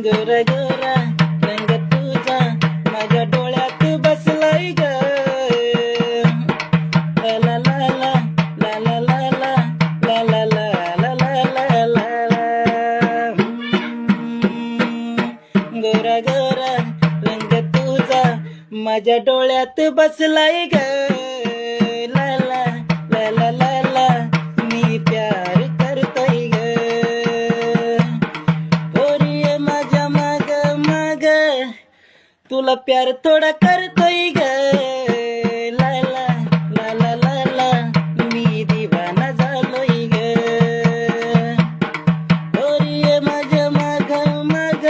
गोरा गोरा रंग तुझा माझ्या डोळ्यात बसलाय ग. ला ला ला ला ला ला ला ला ला ला ला ला ला ला. गोरा गोरा रंग तुझा माझ्या डोळ्यात बसलाय ग. ला ला ला ला ला ला मी प्यार करतोय ग. पोरी माझ्या माग माग तुला प्यार थोडा करतोय ग. ला ला ला ला ला ला मी दिवाना झालोय ग. पोरी माझ्या माग माग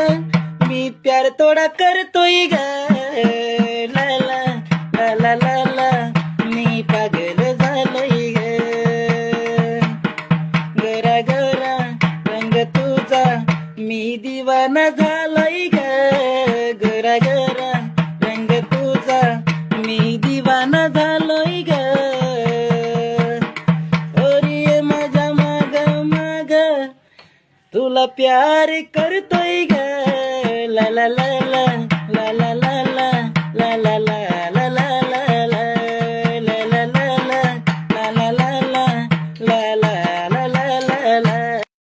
मी प्यार थोडा करतोय ग. ला ला ला ला ला ला मी पागल झालोय ग. गोरा गोरा रंग तुझा मी दिवाना झालोय ग. गोरा गोरा रंग तुझा मी दिवाना झालोय ग. ओरी माझ्या माग माग तुला प्यार करतोय ग. ला ला ला